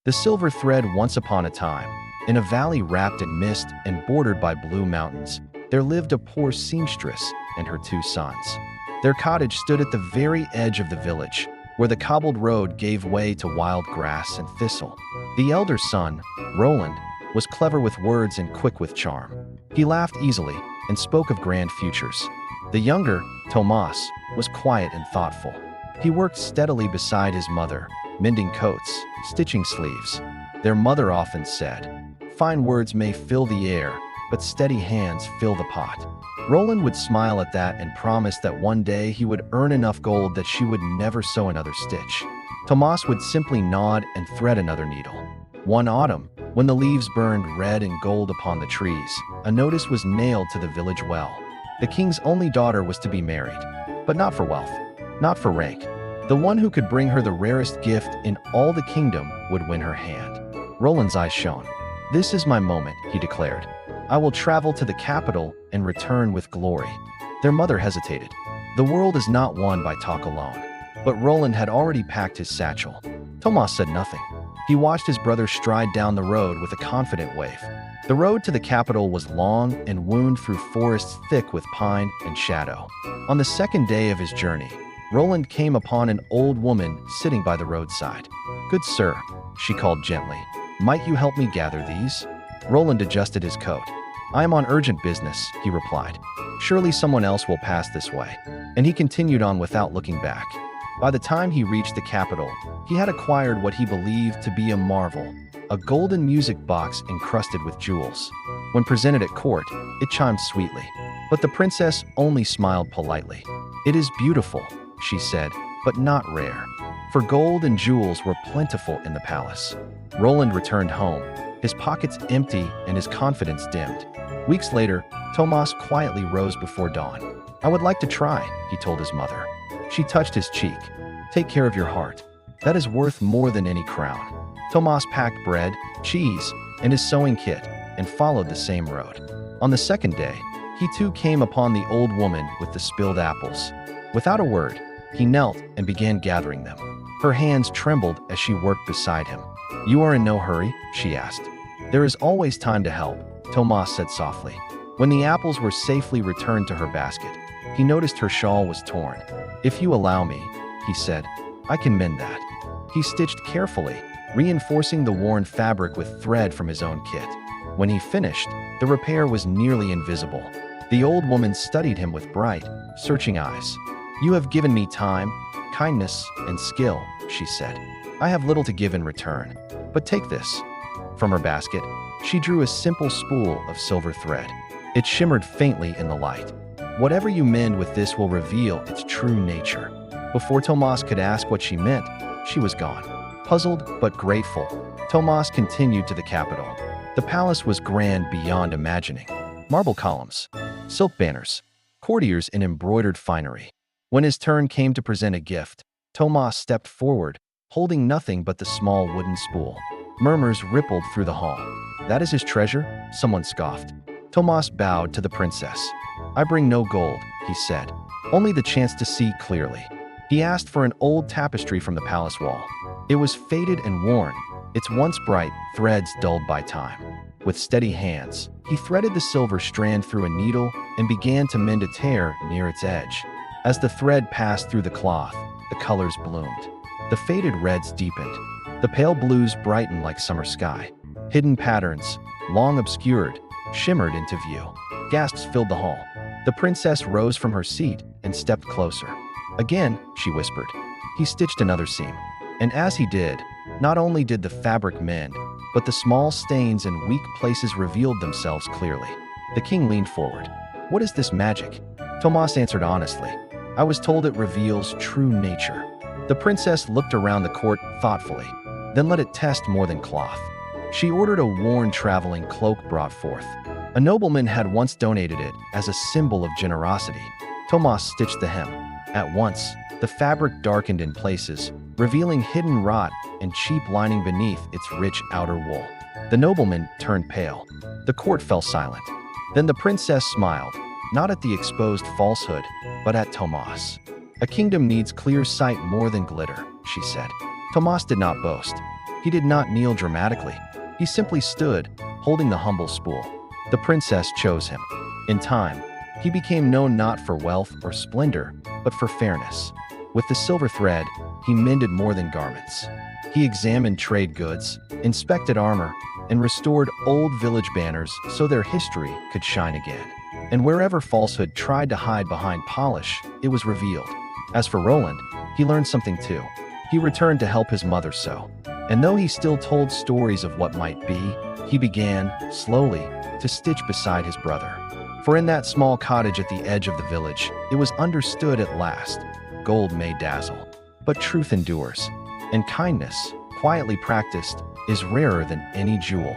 The silver thread once upon a time, in a valley wrapped in mist and bordered by blue mountains, there lived a poor seamstress and her two sons. Their cottage stood at the very edge of the village, where the cobbled road gave way to wild grass and thistle. The elder son, Roland, was clever with words and quick with charm. He laughed easily and spoke of grand futures. The younger, Tomas, was quiet and thoughtful. He worked steadily beside his mother, mending coats, stitching sleeves. Their mother often said, "Fine words may fill the air, but steady hands fill the pot." Roland would smile at that and promise that one day he would earn enough gold that she would never sew another stitch. Tomas would simply nod and thread another needle. One autumn, when the leaves burned red and gold upon the trees, a notice was nailed to the village well. The king's only daughter was to be married, but not for wealth, not for rank. The one who could bring her the rarest gift in all the kingdom would win her hand. Roland's eyes shone. "This is my moment," he declared. "I will travel to the capital and return with glory." Their mother hesitated. The world is not won by talk alone. But Roland had already packed his satchel. Tomas said nothing. He watched his brother stride down the road with a confident wave. The road to the capital was long and wound through forests thick with pine and shadow. On the second day of his journey, Roland came upon an old woman sitting by the roadside. "Good sir," she called gently, "might you help me gather these?" Roland adjusted his coat. "I am on urgent business," he replied. "Surely someone else will pass this way." And he continued on without looking back. By the time he reached the capital, he had acquired what he believed to be a marvel, a golden music box encrusted with jewels. When presented at court, it chimed sweetly, but the princess only smiled politely. "It is beautiful," she said, "but not rare." For gold and jewels were plentiful in the palace. Roland returned home, his pockets empty and his confidence dimmed. Weeks later, Tomas quietly rose before dawn. "I would like to try," he told his mother. She touched his cheek. "Take care of your heart. That is worth more than any crown." Tomas packed bread, cheese, and his sewing kit and followed the same road. On the second day, he too came upon the old woman with the spilled apples. Without a word, he knelt and began gathering them. Her hands trembled as she worked beside him. "You are in no hurry?" she asked. "There is always time to help," Tomas said softly. When the apples were safely returned to her basket, he noticed her shawl was torn. "If you allow me," he said, "I can mend that." He stitched carefully, reinforcing the worn fabric with thread from his own kit. When he finished, the repair was nearly invisible. The old woman studied him with bright, searching eyes. "You have given me time, kindness, and skill," she said. "I have little to give in return, but take this." From her basket, she drew a simple spool of silver thread. It shimmered faintly in the light. "Whatever you mend with this will reveal its true nature." Before Tomas could ask what she meant, she was gone. Puzzled but grateful, Tomas continued to the capital. The palace was grand beyond imagining. Marble columns, silk banners, courtiers in embroidered finery. When his turn came to present a gift, Tomas stepped forward, holding nothing but the small wooden spool. Murmurs rippled through the hall. "That is his treasure?" someone scoffed. Tomas bowed to the princess. "I bring no gold," he said, "only the chance to see clearly." He asked for an old tapestry from the palace wall. It was faded and worn, its once bright threads dulled by time. With steady hands, he threaded the silver strand through a needle and began to mend a tear near its edge. As the thread passed through the cloth, the colors bloomed. The faded reds deepened. The pale blues brightened like summer sky. Hidden patterns, long obscured, shimmered into view. Gasps filled the hall. The princess rose from her seat and stepped closer. "Again," she whispered. He stitched another seam. And as he did, not only did the fabric mend, but the small stains and weak places revealed themselves clearly. The king leaned forward. "What is this magic?" Tomas answered honestly. "I was told it reveals true nature." The princess looked around the court thoughtfully, then let it test more than cloth. She ordered a worn traveling cloak brought forth. A nobleman had once donated it as a symbol of generosity. Tomas stitched the hem. At once, the fabric darkened in places, revealing hidden rot and cheap lining beneath its rich outer wool. The nobleman turned pale. The court fell silent. Then the princess smiled, not at the exposed falsehood, but at Tomas. "A kingdom needs clear sight more than glitter," she said. Tomas did not boast. He did not kneel dramatically. He simply stood, holding the humble spool. The princess chose him. In time, he became known not for wealth or splendor, but for fairness. With the silver thread, he mended more than garments. He examined trade goods, inspected armor, and restored old village banners so their history could shine again. And wherever falsehood tried to hide behind polish, it was revealed. As for Roland, he learned something too. He returned to help his mother sew. And though he still told stories of what might be, he began, slowly, to stitch beside his brother. For in that small cottage at the edge of the village, it was understood at last, gold may dazzle, but truth endures, and kindness, quietly practiced, is rarer than any jewel.